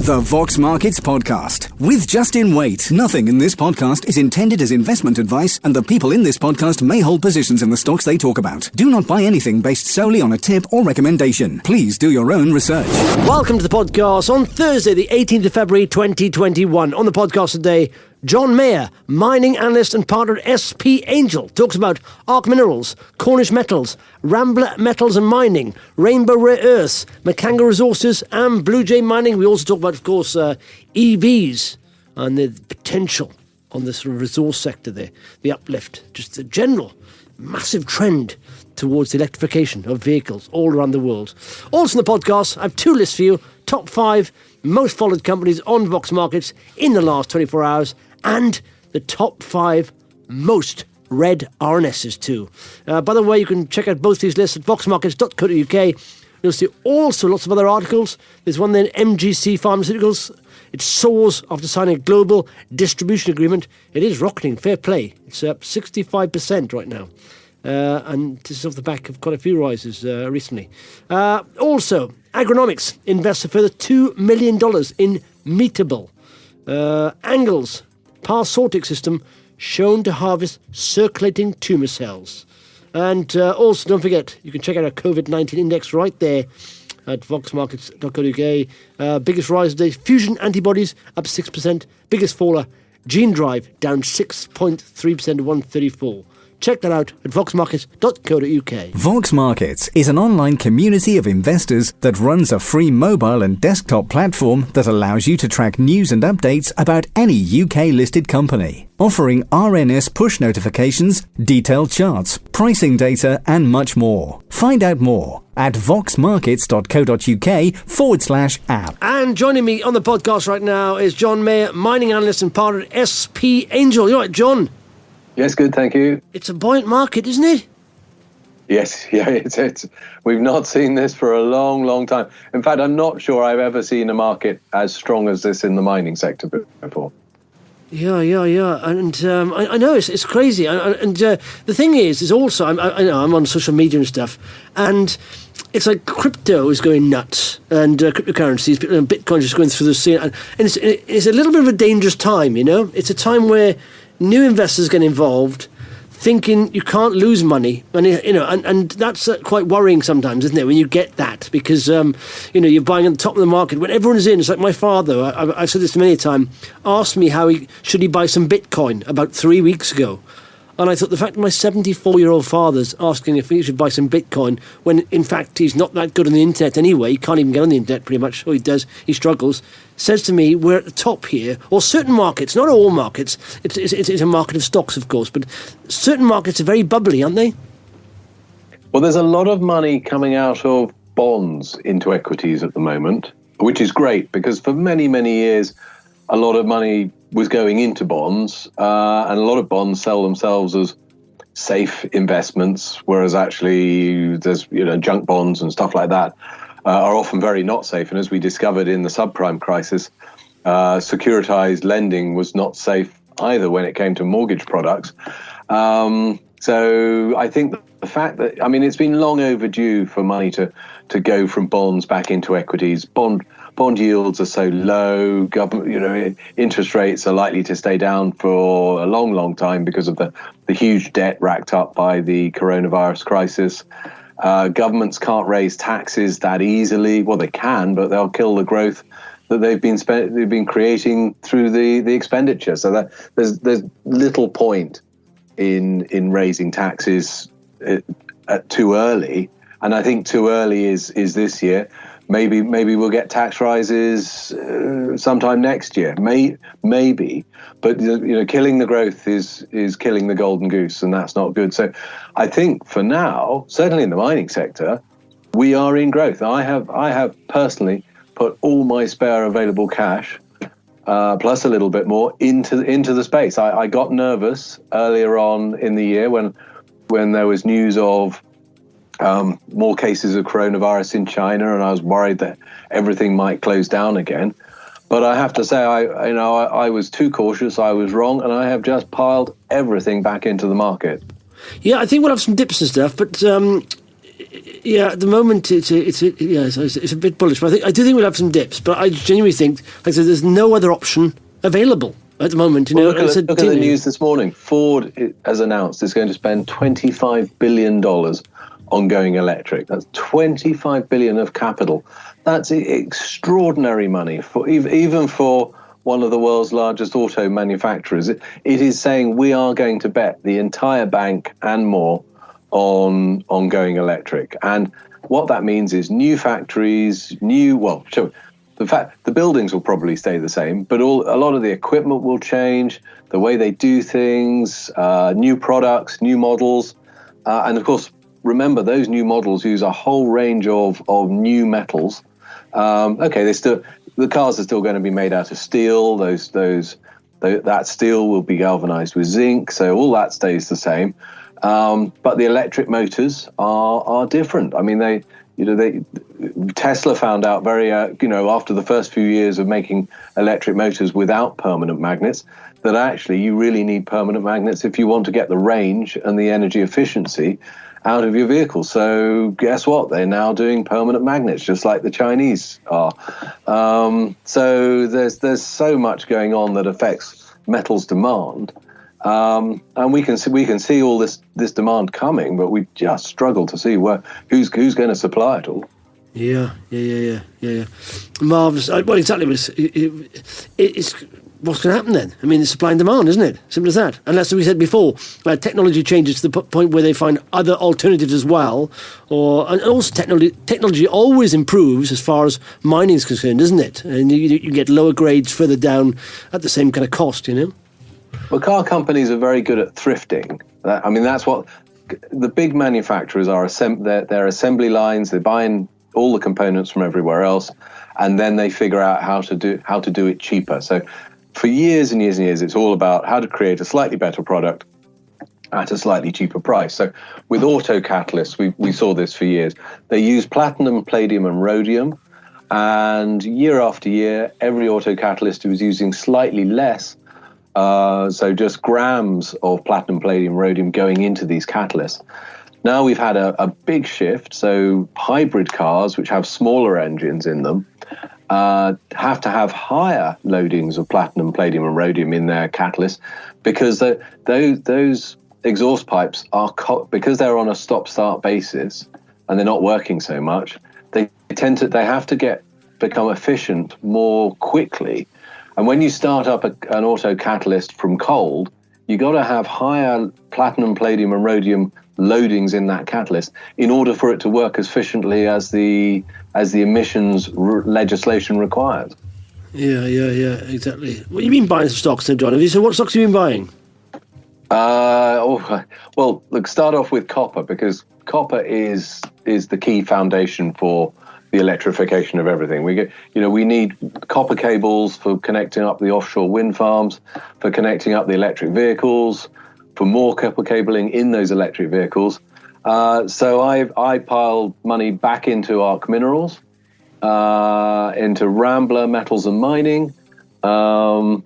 The Vox Markets Podcast with Justin Waite. Nothing in this podcast is intended as investment advice, and the people in this podcast may hold positions in the stocks they talk about. Do not buy anything based solely on a tip or recommendation. Please do your own research. Welcome to the podcast on Thursday, the 18th of February, 2021. On the podcast today, John Meyer, mining analyst and partner at SP Angel, talks about Arc Minerals, Cornish Metals, Rambler Metals and Mining, Rainbow Rare Earths, Mkango Resources and BlueJay Mining. We also talk about, of course, EVs and the potential on this sort of resource sector there, the uplift, just the general massive trend towards the electrification of vehicles all around the world. Also in the podcast, I have two lists for you, top 5 most followed companies on Vox Markets in the last 24 hours, and the top 5 most read RNSs too. By the way, you can check out both these lists at voxmarkets.co.uk. You'll see also lots of other articles. There's one there, MGC Pharmaceuticals. It soars after signing a global distribution agreement. It is rocketing, fair play. It's up 65% right now. And this is off the back of quite a few rises recently. Also, Agronomics invests a further $2 million in Meetable. Angles Par sorting system shown to harvest circulating tumour cells. And also, don't forget, you can check out our COVID-19 index right there at voxmarkets.co.uk. Biggest rise today, fusion antibodies up 6%. Biggest faller, Gene Drive down 6.3% to 134. Check that out at voxmarkets.co.uk. Vox Markets is an online community of investors that runs a free mobile and desktop platform that allows you to track news and updates about any UK-listed company, offering RNS push notifications, detailed charts, pricing data, and much more. Find out more at voxmarkets.co.uk/app. And joining me on the podcast right now is John Meyer, mining analyst and partner at SP Angel. You all right, John? Yes, good, thank you. It's a buoyant market, isn't it? Yes, yeah, it's. We've not seen this for a long, long time. In fact, I'm not sure I've ever seen a market as strong as this in the mining sector before. Yeah. And I know it's crazy. And the thing is also, I know I'm on social media and stuff, and it's like crypto is going nuts, and cryptocurrencies, Bitcoin is going through the scene. And it's a little bit of a dangerous time, you know? It's a time where new investors get involved, thinking you can't lose money, and that's quite worrying sometimes, isn't it? When you get that, because you're buying at the top of the market when everyone is in. It's like my father. I've said this many a time. Asked me should he buy some Bitcoin about 3 weeks ago. And I thought the fact that my 74-year-old father's asking if he should buy some Bitcoin when, in fact, he's not that good on the internet anyway, he can't even get on the internet pretty much, or he does, he struggles, says to me, we're at the top here, or certain markets, not all markets, it's a market of stocks, of course, but certain markets are very bubbly, aren't they? Well, there's a lot of money coming out of bonds into equities at the moment, which is great, because for many, many years, a lot of money was going into bonds, and a lot of bonds sell themselves as safe investments, whereas actually there's junk bonds and stuff like that are often very not safe. And as we discovered in the subprime crisis, securitized lending was not safe either when it came to mortgage products. So I think the fact that, it's been long overdue for money to go from bonds back into equities. Bond yields are so low. Government, interest rates are likely to stay down for a long, long time because of the huge debt racked up by the coronavirus crisis. Governments can't raise taxes that easily. Well, they can, but they'll kill the growth that they've been creating through the expenditure. So that there's little point in raising taxes too early. And I think too early is this year. Maybe we'll get tax rises sometime next year. Maybe, but killing the growth is killing the golden goose, and that's not good. So, I think for now, certainly in the mining sector, we are in growth. I have personally put all my spare available cash, plus a little bit more, into the space. I got nervous earlier on in the year when there was news of more cases of coronavirus in China, and I was worried that everything might close down again. But I have to say, I was too cautious. I was wrong, and I have just piled everything back into the market. Yeah, I think we'll have some dips and stuff, but Yeah, at the moment it's a bit bullish, but I do think we'll have some dips. But I genuinely think, like I said, there's no other option available at the moment. Well, look at the news this morning. Ford has announced it's going to spend $25 billion on going electric. That's $25 billion of capital. That's extraordinary money for even for one of the world's largest auto manufacturers. It is saying we are going to bet the entire bank and more on going electric. And what that means is new factories, the buildings will probably stay the same, but a lot of the equipment will change, the way they do things, new products, new models, and of course, remember those new models use a whole range of new metals. The cars are still going to be made out of steel. That steel will be galvanized with zinc, so all that stays the same. But the electric motors are different. I mean, Tesla found out after the first few years of making electric motors without permanent magnets, that actually you really need permanent magnets if you want to get the range and the energy efficiency out of your vehicle. So guess what? They're now doing permanent magnets, just like the Chinese are. So there's so much going on that affects metals demand. And we can see all this demand coming, but we just struggle to see who's going to supply it all. Yeah. Marvellous. Well, exactly. It's what's going to happen then? I mean, it's supply and demand, isn't it? Simple as that. Unless, as we said before, technology changes to the point where they find other alternatives as well. And also technology always improves as far as mining is concerned, isn't it? And you get lower grades further down at the same kind of cost, Well, car companies are very good at thrifting. That's what the big manufacturers are. Their assembly lines. They buy in all the components from everywhere else, and then they figure out how to do it cheaper. So, for years and years and years, it's all about how to create a slightly better product at a slightly cheaper price. So, with auto catalysts, we saw this for years. They use platinum, palladium, and rhodium, and year after year, every auto catalyst was using slightly less. So just grams of platinum, palladium, rhodium going into these catalysts. Now we've had a big shift. So hybrid cars, which have smaller engines in them, have to have higher loadings of platinum, palladium, and rhodium in their catalyst, because those exhaust pipes because they're on a stop-start basis and they're not working so much. They have to become efficient more quickly. And when you start up an auto catalyst from cold, you got to have higher platinum, palladium, and rhodium loadings in that catalyst in order for it to work as efficiently as the emissions legislation requires. Yeah, exactly. What have you been buying some stocks then, John? So what stocks have you been buying? Well, look, start off with copper, because copper is the key foundation for the electrification of everything. We need copper cables for connecting up the offshore wind farms, for connecting up the electric vehicles, for more copper cabling in those electric vehicles. So I piled money back into Arc Minerals, into Rambler Metals and Mining. I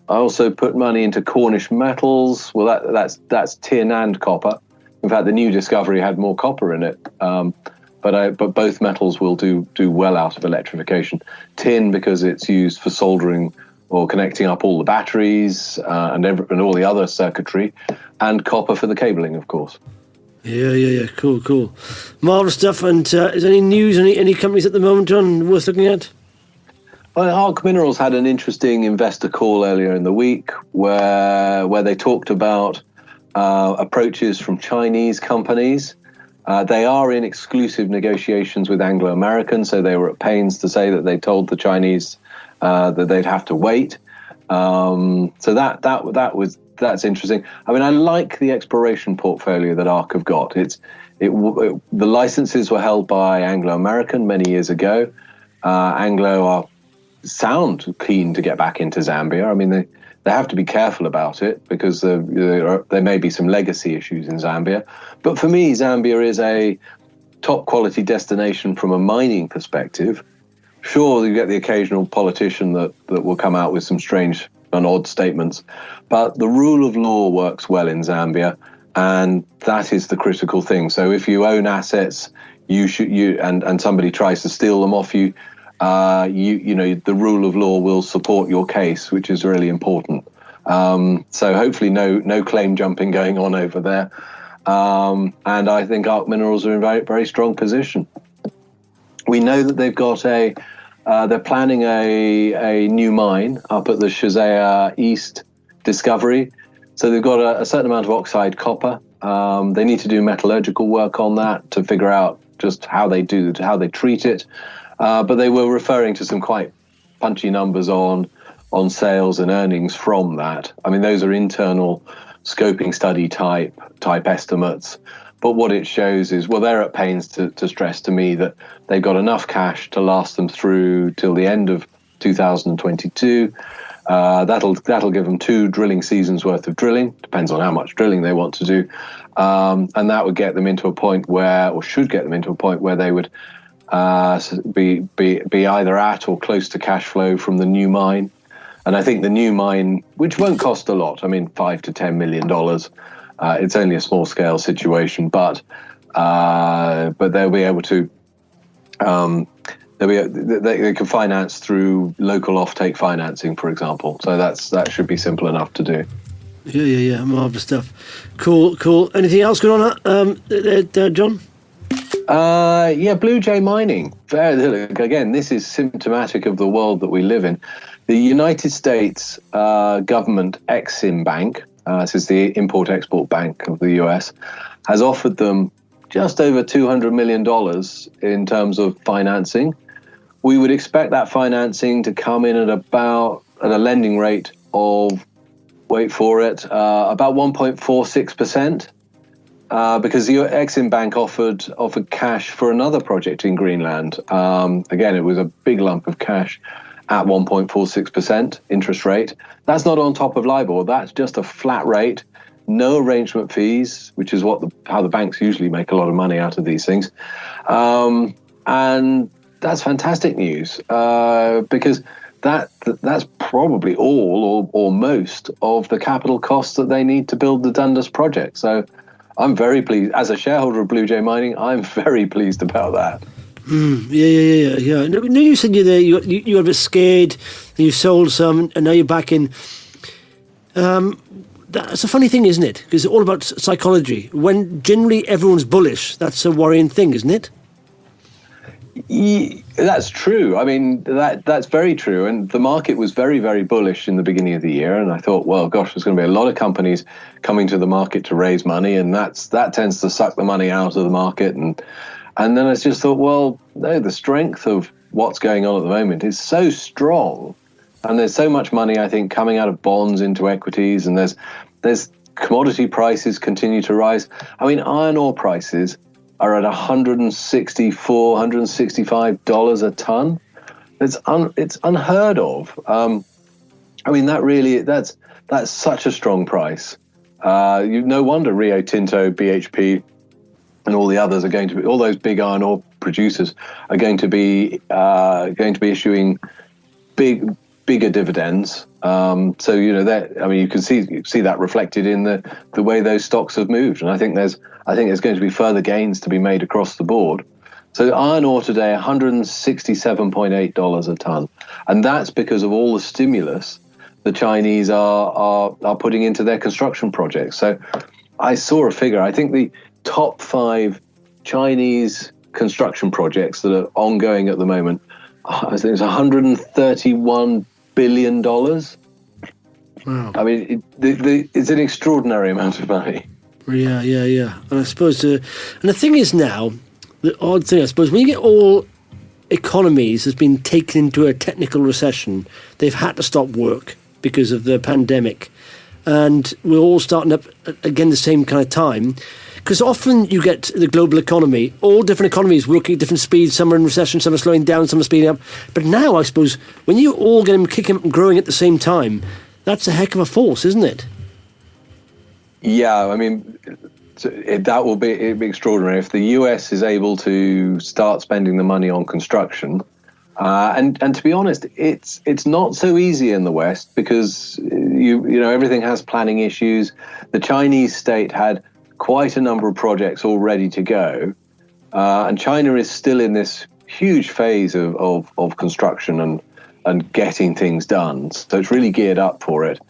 also put money into Cornish Metals. Well, that's tin and copper. In fact, the new discovery had more copper in it. But both metals will do well out of electrification. Tin, because it's used for soldering or connecting up all the batteries and all the other circuitry, and copper for the cabling, of course. Yeah. Cool. Marvellous stuff. And is there any news, any companies at the moment, John, worth looking at? Well, Arc Minerals had an interesting investor call earlier in the week where they talked about approaches from Chinese companies. They are in exclusive negotiations with Anglo-American, so they were at pains to say that they told the Chinese that they'd have to wait. So that's interesting. I mean, I like the exploration portfolio that ARC have got. The licenses were held by Anglo-American many years ago. Anglo sound keen to get back into Zambia. I mean, they have to be careful about it because there may be some legacy issues in Zambia. But for me, Zambia is a top quality destination from a mining perspective. Sure, you get the occasional politician that will come out with some strange and odd statements, but the rule of law works well in Zambia, and that is the critical thing. So if you own assets and somebody tries to steal them off you, the rule of law will support your case, which is really important. So hopefully no claim jumping going on over there. And I think Arc Minerals are in very, very strong position. We know that they've got they're planning a new mine up at the Shazaya East discovery. So they've got a certain amount of oxide copper. They need to do metallurgical work on that to figure out just how they treat it. But they were referring to some quite punchy numbers on sales and earnings from that. I mean, those are internal scoping study type estimates. But what it shows is, well, they're at pains to stress to me that they've got enough cash to last them through till the end of 2022. That'll give them 2 drilling seasons worth of drilling. Depends on how much drilling they want to do. And that would get them into a point should get them into a point where they would be either at or close to cash flow from the new mine. And I think the new mine, which won't cost a lot, I mean, $5 to $10 million, it's only a small scale situation, but they'll be able to, they can finance through local offtake financing, for example. So that should be simple enough to do. Yeah, marvelous stuff. Cool. Anything else going on, John? BlueJay mining. Again, this is symptomatic of the world that we live in. The United States government Exim Bank, this is the Import-Export Bank of the US, has offered them just over $200 million in terms of financing. We would expect that financing to come in at a lending rate of, wait for it, about 1.46%. Because the Exim Bank offered cash for another project in Greenland. Again, it was a big lump of cash at 1.46% interest rate. That's not on top of LIBOR. That's just a flat rate, no arrangement fees, which is how the banks usually make a lot of money out of these things. And that's fantastic news because that's probably all or most of the capital costs that they need to build the Dundas project. So I'm very pleased. As a shareholder of BlueJay Mining, I'm very pleased about that. Yeah. No, you said you were a bit scared, and you sold some, and now you're back in. That's a funny thing, isn't it? Because it's all about psychology. When generally everyone's bullish, that's a worrying thing, isn't it? That's true. I mean, that's very true. And the market was very, very bullish in the beginning of the year. And I thought, well, gosh, there's going to be a lot of companies coming to the market to raise money, and that tends to suck the money out of the market. And then I just thought, well, no, the strength of what's going on at the moment is so strong, and there's so much money, I think, coming out of bonds into equities, and there's commodity prices continue to rise. I mean, iron ore prices are at $164, $165 a ton. It's unheard of. I mean, that's such a strong price. No wonder Rio Tinto, BHP, and all the others are going to be, all those big iron ore producers are going to be issuing bigger dividends. So you can see that reflected in the way those stocks have moved, and I think there's going to be further gains to be made across the board. So iron ore today, $167.8 a ton, and that's because of all the stimulus the Chinese are putting into their construction projects. So I saw a figure. I think the top 5 Chinese construction projects that are ongoing at the moment, I think it's $131 billion. Wow. I mean, it's an extraordinary amount of money. Yeah. And I suppose, and the thing is now, the odd thing, I suppose, when you get all economies that's been taken into a technical recession, they've had to stop work because of the pandemic. And we're all starting up again the same kind of time. Because often you get the global economy, all different economies working at different speeds. Some are in recession, some are slowing down, some are speeding up. But now, I suppose, when you all get them kicking up and growing at the same time, that's a heck of a force, isn't it? Yeah, I mean, it'd be extraordinary if the US is able to start spending the money on construction. And to be honest, it's not so easy in the West because everything has planning issues. The Chinese state had quite a number of projects all ready to go, And China is still in this huge phase of construction and getting things done. So it's really geared up for it.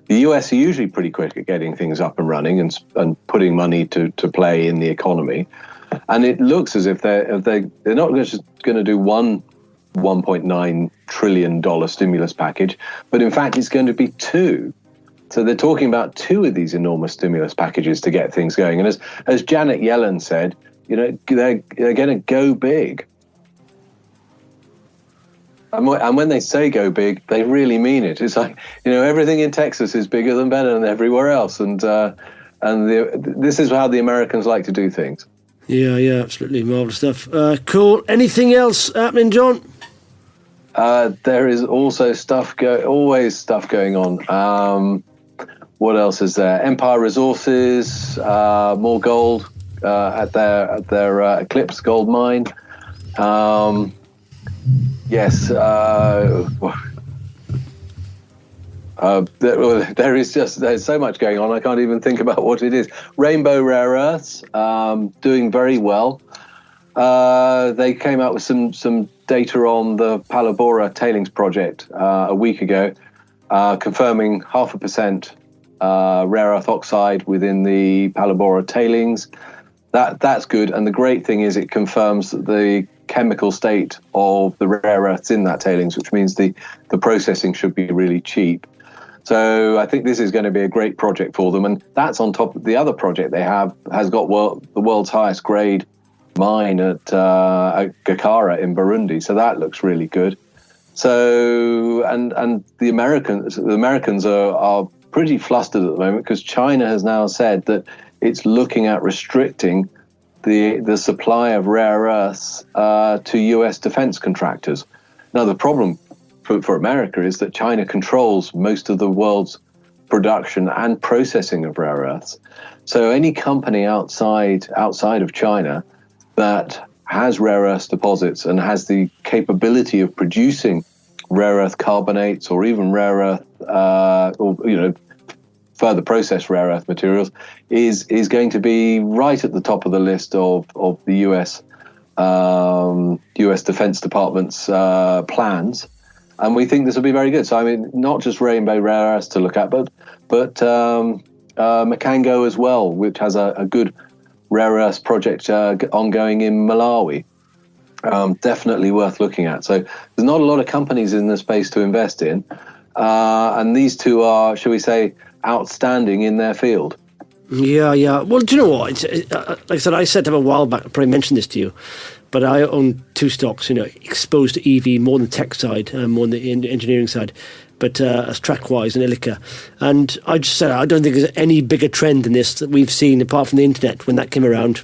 The US are usually pretty quick at getting things up and running and putting money to play in the economy. And it looks as if they're not just going to do one $1.9 trillion stimulus package, but in fact it's going to be two. So they're talking about two of these enormous stimulus packages to get things going. And as Janet Yellen said, they're going to go big. And when they say go big, they really mean it. It's like, everything in Texas is bigger than better than everywhere else. And this is how the Americans like to do things. Yeah, absolutely. Marvellous stuff. Cool. Anything else happening, John? There is also always stuff going on. What else is there? Empire Resources, more gold at their Eclipse gold mine. Yes. There's so much going on. I can't even think about what it is. Rainbow Rare Earths, doing very well. They came out with some data on the Palabora tailings project a week ago, confirming 0.5% rare earth oxide within the Palabora tailings. That's good. And the great thing is it confirms the chemical state of the rare earths in that tailings, which means the processing should be really cheap. So I think this is going to be a great project for them. And that's on top of the other project they have, has got the world's highest grade mine at Gakara in Burundi. So that looks really good. So, and the Americans are pretty flustered at the moment because China has now said that it's looking at restricting the supply of rare earths to US defense contractors. Now, the problem for America is that China controls most of the world's production and processing of rare earths. So any company outside of China that has rare earth deposits and has the capability of producing rare earth carbonates or even rare earth, further processed rare earth materials is going to be right at the top of the list of the US Defense Department's plans. And we think this will be very good. So, I mean, not just rainbow rare earths to look at, but Mkango as well, which has a good rare earths project ongoing in Malawi. Definitely worth looking at. So there's not a lot of companies in the space to invest in. And these two are, shall we say, outstanding in their field. Yeah. Well, do you know what? Like I said, I said a while back, I probably mentioned this to you, but I own two stocks, exposed to EV more than the tech side, more than the engineering side, but as TrackWise and Ilika. And I just said, I don't think there's any bigger trend than this that we've seen apart from the internet when that came around.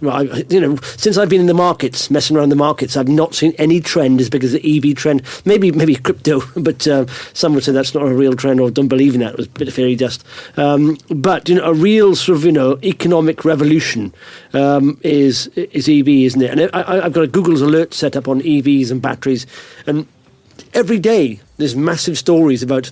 Since I've been in the markets, messing around the markets, I've not seen any trend as big as the EV trend. Maybe crypto, but some would say that's not a real trend or don't believe in that. It was a bit of fairy dust. But a real sort of economic revolution is EV, isn't it? And I've got a Google's alert set up on EVs and batteries, and every day there's massive stories about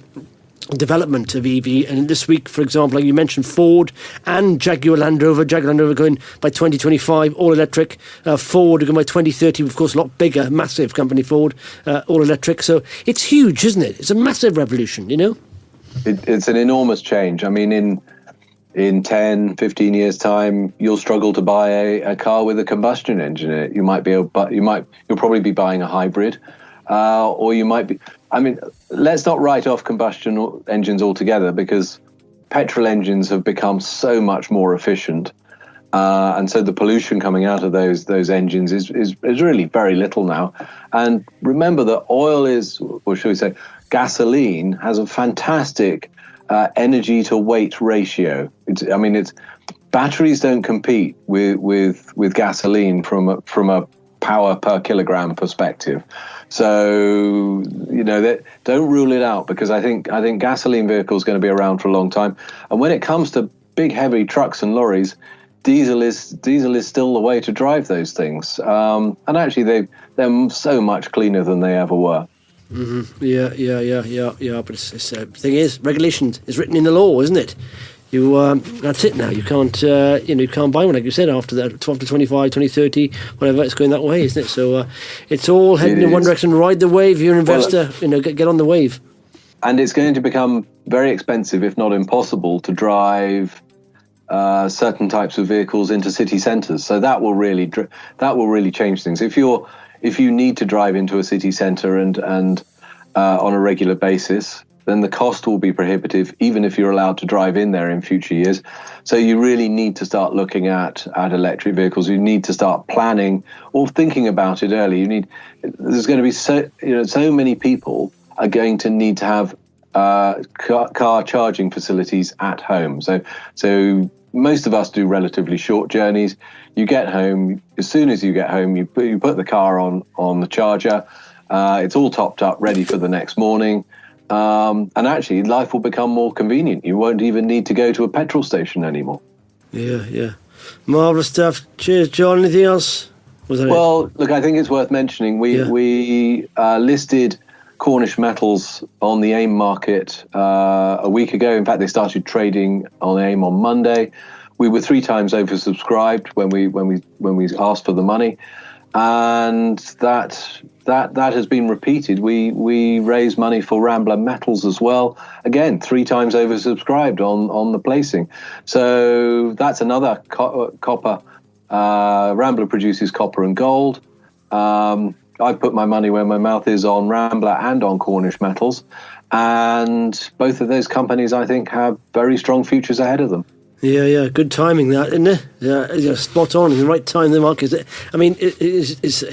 development of EV. And this week, for example, like you mentioned, Ford and Jaguar Land Rover going by 2025, all electric. Ford are going by 2030, of course, a lot bigger, massive company, Ford, all electric. So it's huge, isn't it? It's a massive revolution, It's an enormous change. I mean, in 10, 15 years' time, you'll struggle to buy a car with a combustion engine in it. You'll probably be buying a hybrid. Or you might be, let's not write off combustion engines altogether because petrol engines have become so much more efficient. And so the pollution coming out of those engines is really very little now. And remember that oil is, or should we say, gasoline has a fantastic energy to weight ratio. Batteries don't compete with gasoline from a power per kilogram perspective. So, don't rule it out because I think gasoline vehicles are going to be around for a long time. And when it comes to big, heavy trucks and lorries, diesel is still the way to drive those things. And actually, they're so much cleaner than they ever were. Mm-hmm. Yeah. But the thing is, regulation is written in the law, isn't it? That's it now. You can't, you can't buy one, like you said, after that, after 25, 2030, whatever. It's going that way, isn't it? So it's all heading in one direction. Ride the wave. You're an investor. Get on the wave. And it's going to become very expensive, if not impossible, to drive certain types of vehicles into city centres. So that will really change things. If you need to drive into a city centre and on a regular basis, then the cost will be prohibitive, even if you're allowed to drive in there in future years. So you really need to start looking at electric vehicles. You need to start planning or thinking about it early. There's going to be so many people are going to need to have car charging facilities at home. So most of us do relatively short journeys. You get home, as soon as you get home, you put the car on the charger. It's all topped up, ready for the next morning. And actually, life will become more convenient. You won't even need to go to a petrol station anymore. Yeah. Marvellous stuff. Cheers, John. Anything else? Look, I think it's worth mentioning. We listed Cornish metals on the AIM market a week ago. In fact, they started trading on AIM on Monday. We were 3 times oversubscribed when we asked for the money, and that has been repeated. We raised money for Rambler metals as well. Again, 3 times oversubscribed on the placing. So that's another copper. Rambler produces copper and gold. I put my money where my mouth is on Rambler and on Cornish metals, and both of those companies, I think, have very strong futures ahead of them. Yeah, good timing, that, isn't it? Yeah, spot on in the right time in the market. I mean, it's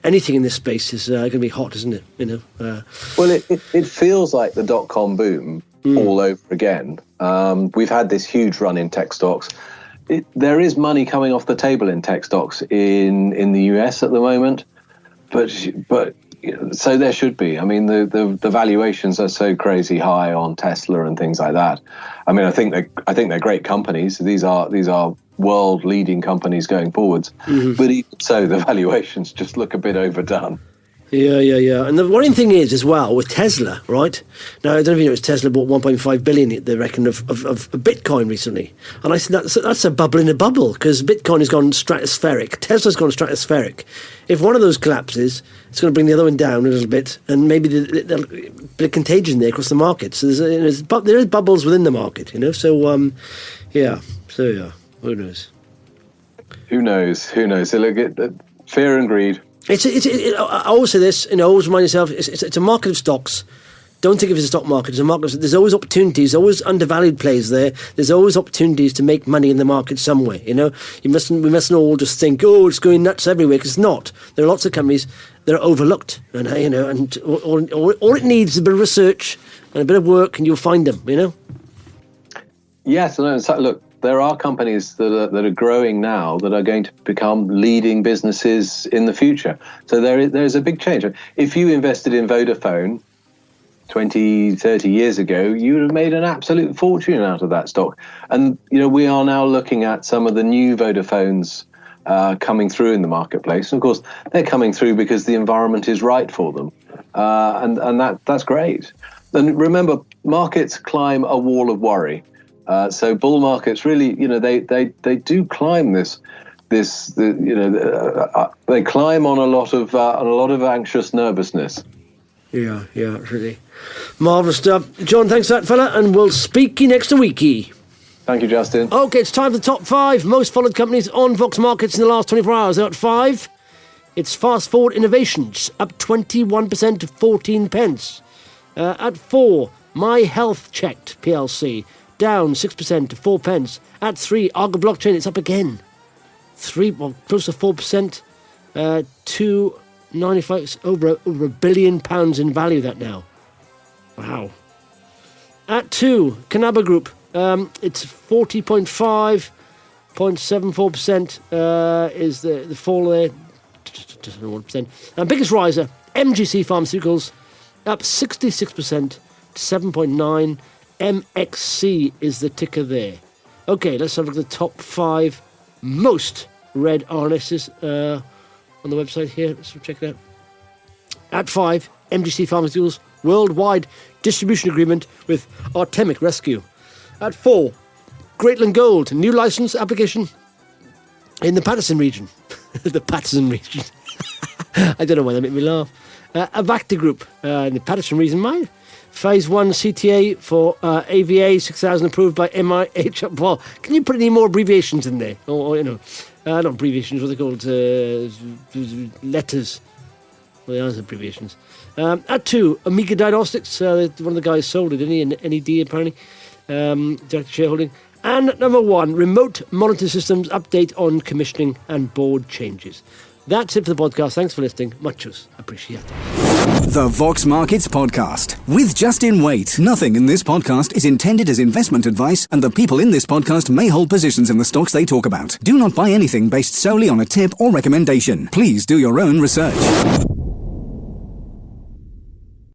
anything in this space is going to be hot, isn't it? Well, it feels like the dot-com boom all over again. We've had this huge run in tech stocks. There is money coming off the table in tech stocks in the US at the moment. But so there should be. I mean, the valuations are so crazy high on Tesla and things like that. I mean, I think they're great companies. These are world leading companies going forwards. Mm-hmm. But even so, the valuations just look a bit overdone. Yeah. And the worrying thing is, as well, with Tesla, right? Now, I don't know if you know, Tesla bought 1.5 billion, they reckon, of Bitcoin recently. And I said, that's a bubble in a bubble, because Bitcoin has gone stratospheric. Tesla's gone stratospheric. If one of those collapses, it's going to bring the other one down a little bit, and maybe there'll be a contagion there across the market. So there is bubbles within the market, So, who knows? Who knows? So look at fear and greed. I always say this, always remind yourself, it's a market of stocks. Don't think of it as a stock market. It's a market. There's always opportunities, always undervalued plays there. There's always opportunities to make money in the market somewhere. We mustn't all just think, it's going nuts everywhere, because it's not. There are lots of companies that are overlooked, and all it needs is a bit of research and a bit of work, and you'll find them. Yes, look. There are companies that are growing now that are going to become leading businesses in the future. So there's a big change. If you invested in Vodafone 20, 30 years ago, you would have made an absolute fortune out of that stock. And, we are now looking at some of the new Vodafones coming through in the marketplace. And of course, they're coming through because the environment is right for them. And that's great. And remember, markets climb a wall of worry. So bull markets really, they do climb they climb on a lot of anxious nervousness. Yeah, really. Marvellous stuff. John, thanks for that, fella, and we'll speak you next weeky. Thank you, Justin. Okay, it's time for the top 5 most followed companies on Vox Markets in the last 24 hours. At 5, it's Fast Forward Innovations, up 21% to 14 pence. At 4, My Health Checked PLC, down 6% to 4 pence. At 3, Argo Blockchain, it's up again. Close to 4%, to 95, it's over £1 billion in value that now. Wow. At 2, Canaba Group, it's 40.74% is the fall there, just under 1%. And biggest riser, MGC Pharmaceuticals, up 66% to 7.9. MXC is the ticker there. Okay, let's have a look at the top 5 most read RNSs on the website here. Let's check it out. At 5, MGC Pharmaceuticals worldwide distribution agreement with Artemic Rescue. At 4, Greatland Gold, new licence application in the Patterson region. The Patterson region. I don't know why that made me laugh. Avacta Group in the Patterson region, mine. Phase 1 CTA for AVA 6000 approved by MIH. Well, can you put any more abbreviations in there? Or not abbreviations, what are they called? Letters. Well, they are abbreviations. At 2, Amiga Diagnostics. One of the guys sold it, didn't he? In NED, apparently. Direct shareholding. And number 1, Remote Monitor Systems update on commissioning and board changes. That's it for the podcast. Thanks for listening. Muchos appreciated. The Vox Markets Podcast with Justin Waite. Nothing in this podcast is intended as investment advice, and the people in this podcast may hold positions in the stocks they talk about. Do not buy anything based solely on a tip or recommendation. Please do your own research.